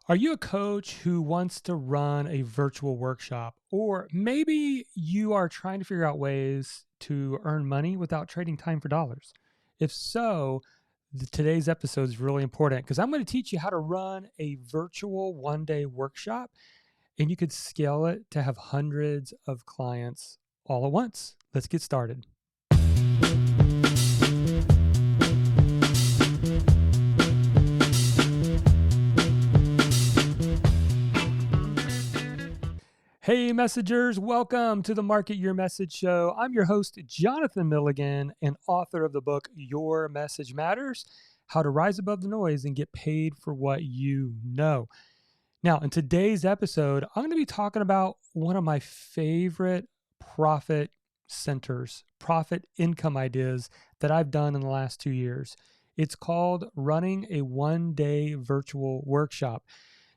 Are you a coach who wants to run a virtual workshop? Or maybe you are trying to figure out ways to earn money without trading time for dollars? If so, today's episode is really important because I'm going to teach you how to run a virtual 1 day workshop and you could scale it to have hundreds of clients all at once. Let's get started. Hey, messengers, welcome to the Market Your Message Show. I'm your host, Jonathan Milligan, and author of the book, Your Message Matters: How to Rise Above the Noise and Get Paid for What You Know. Now, in today's episode, I'm going to be talking about one of my favorite profit centers, profit income ideas that I've done in the last 2 years. It's called running a 1 day virtual workshop.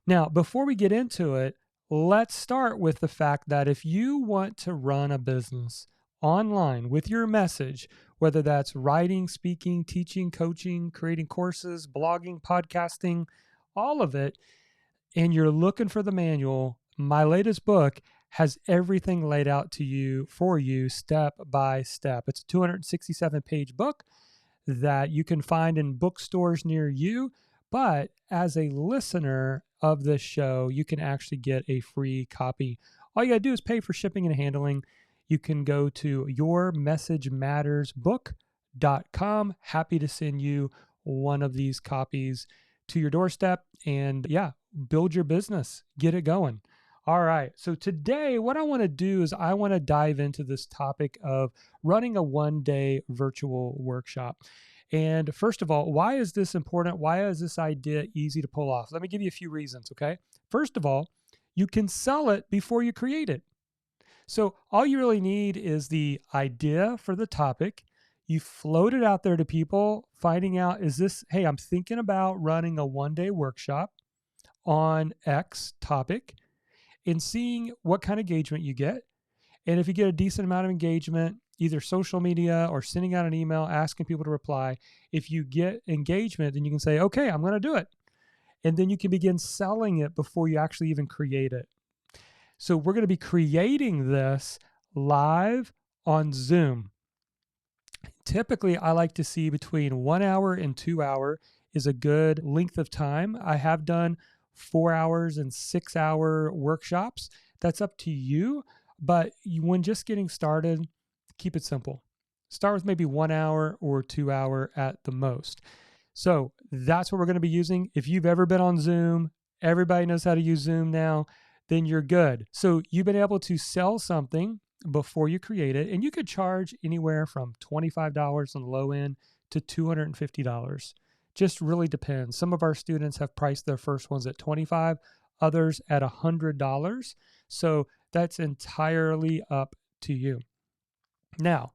Now, before we get into it, let's start with the fact that if you want to run a business online with your message, whether that's writing, speaking, teaching, coaching, creating courses, blogging, podcasting, all of it, and you're looking for the manual, my latest book has everything laid out to you for you step by step. It's a 267-page book that you can find in bookstores near you. But as a listener of this show, you can actually get a free copy. All you got to do is pay for shipping and handling. You can go to yourmessagemattersbook.com. Happy to send you one of these copies to your doorstep and build your business, get it going. All right. So today, what I want to do is I want to dive into this topic of running a 1 day virtual workshop. And first of all, why is this important? Why is this idea easy to pull off? Let me give you a few reasons, okay? First of all, you can sell it before you create it. So all you really need is the idea for the topic. You float it out there to people, finding out, hey, I'm thinking about running a 1 day workshop on X topic and seeing what kind of engagement you get. And if you get a decent amount of engagement, either social media or sending out an email asking people to reply, if you get engagement, then you can say, okay, I'm going to do it. And then you can begin selling it before you actually even create it. So we're going to be creating this live on Zoom. Typically, I like to see between 1 hour and 2 hours is a good length of time. I have done 4 hours and 6 hour workshops. That's up to you. But when just getting started, keep it simple. Start with maybe 1 hour or 2 hour at the most. So that's what we're going to be using. If you've ever been on Zoom, everybody knows how to use Zoom now, then you're good. So you've been able to sell something before you create it, and you could charge anywhere from $25 on the low end to $250. Just really depends. Some of our students have priced their first ones at $25, others at $100. So that's entirely up to you. Now,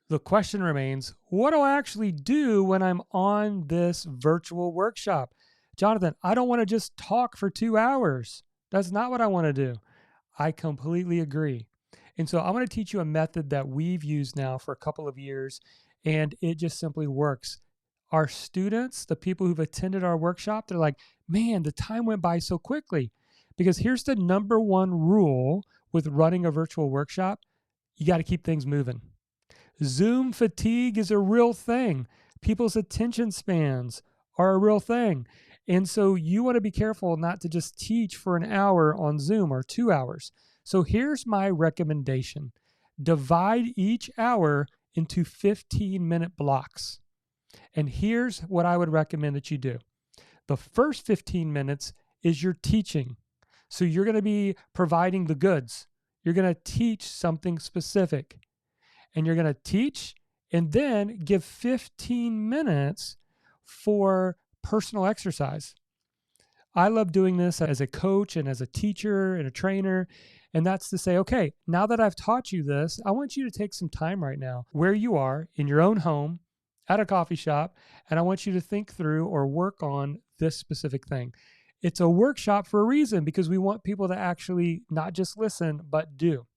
the question remains, what do I actually do when I'm on this virtual workshop? Jonathan, I don't want to just talk for 2 hours. That's not what I want to do. I completely agree. And so I'm going to teach you a method that we've used now for a couple of years, and it just simply works. Our students, the people who've attended our workshop, they're like, man, the time went by so quickly. Because here's the number one rule with running a virtual workshop: you got to keep things moving. Zoom fatigue is a real thing. People's attention spans are a real thing. And so you want to be careful not to just teach for an hour on Zoom or 2 hours. So here's my recommendation. Divide each hour into 15-minute blocks. And here's what I would recommend that you do. The first 15 minutes is your teaching. So you're going to be providing the goods. You're going to teach something specific. And you're going to teach and then give 15 minutes for personal exercise. I love doing this as a coach and as a teacher and a trainer. And that's to say, okay, now that I've taught you this, I want you to take some time right now where you are in your own home, at a coffee shop, and I want you to think through or work on this specific thing. It's a workshop for a reason, because we want people to actually not just listen, but do.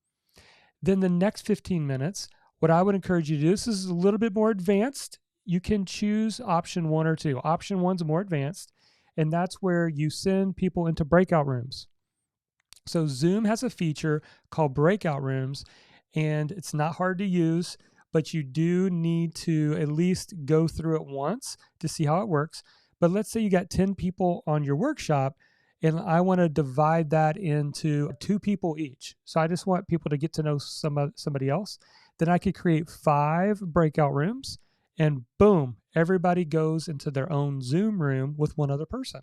Then the next 15 minutes, what I would encourage you to do, this is a little bit more advanced. You can choose option 1 or 2. Option 1's more advanced. and that's where you send people into breakout rooms. So Zoom has a feature called breakout rooms, and it's not hard to use, but you do need to at least go through it once to see how it works. But let's say you got 10 people on your workshop, and I want to divide that into 2 people each. So I just want people to get to know somebody else. Then I could create 5 breakout rooms, and boom, everybody goes into their own Zoom room with one other person.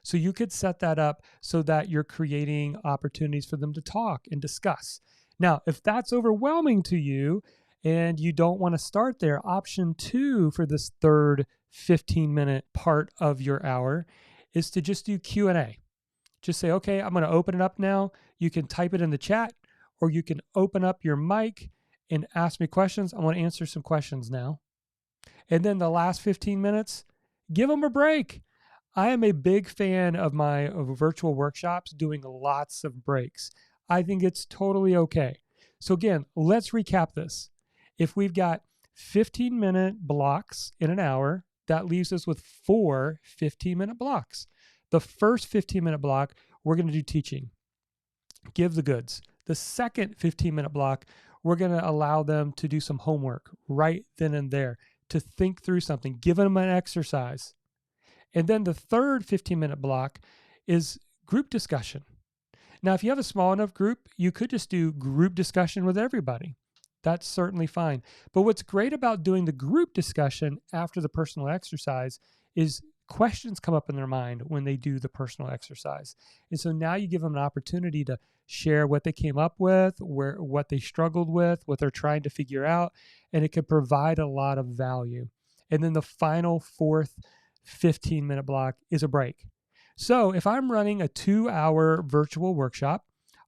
So you could set that up so that you're creating opportunities for them to talk and discuss. Now, if that's overwhelming to you and you don't want to start there, option 2 for this third 15-minute part of your hour is to just do Q&A. Just say, okay, I'm going to open it up now. You can type it in the chat, or you can open up your mic and ask me questions. I want to answer some questions now. And then the last 15 minutes, give them a break. I am a big fan of my virtual workshops doing lots of breaks. I think it's totally okay. So again, let's recap this. If we've got 15-minute blocks in an hour, that leaves us with 4 15-minute blocks. The first 15-minute block, we're going to do teaching. Give the goods. The second 15-minute block, we're going to allow them to do some homework right then and there, to think through something, give them an exercise. And then the third 15-minute block is group discussion. Now, if you have a small enough group, you could just do group discussion with everybody. That's certainly fine. But what's great about doing the group discussion after the personal exercise is questions come up in their mind when they do the personal exercise. And so now you give them an opportunity to share what they came up with, what they struggled with, what they're trying to figure out, and it could provide a lot of value. And then the final fourth 15-minute block is a break. So if I'm running a 2-hour virtual workshop,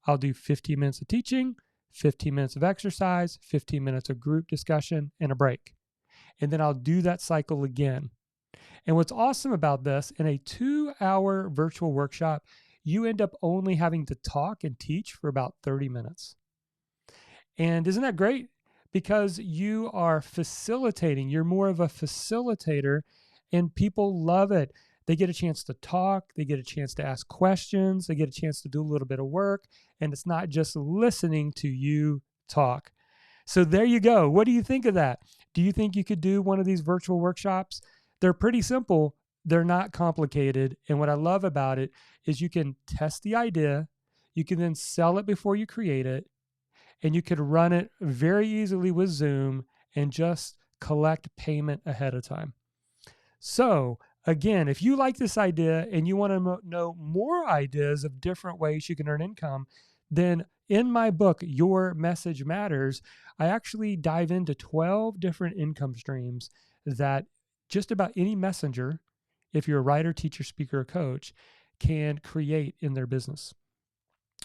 I'll do 15 minutes of teaching, 15 minutes of exercise, 15 minutes of group discussion, and a break. And then I'll do that cycle again. And what's awesome about this, in a 2-hour virtual workshop, you end up only having to talk and teach for about 30 minutes. And isn't that great? Because you are facilitating, you're more of a facilitator, and people love it. They get a chance to talk, they get a chance to ask questions, they get a chance to do a little bit of work, and it's not just listening to you talk. So there you go. What do you think of that? Do you think you could do one of these virtual workshops? They're pretty simple. They're not complicated. And what I love about it is you can test the idea, you can then sell it before you create it, and you could run it very easily with Zoom and just collect payment ahead of time. So again, if you like this idea and you want to know more ideas of different ways you can earn income, then in my book, Your Message Matters, I actually dive into 12 different income streams that just about any messenger, if you're a writer, teacher, speaker, or coach, can create in their business.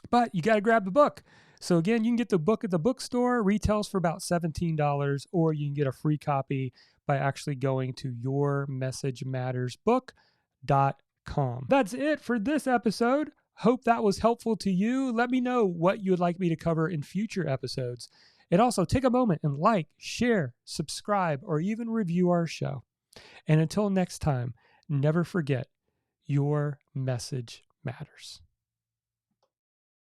But you got to grab the book. So again, you can get the book at the bookstore, retails for about $17, or you can get a free copy by actually going to yourmessagemattersbook.com. That's it for this episode. Hope that was helpful to you. Let me know what you would like me to cover in future episodes. And also take a moment and like, share, subscribe, or even review our show. And until next time, never forget, your message matters.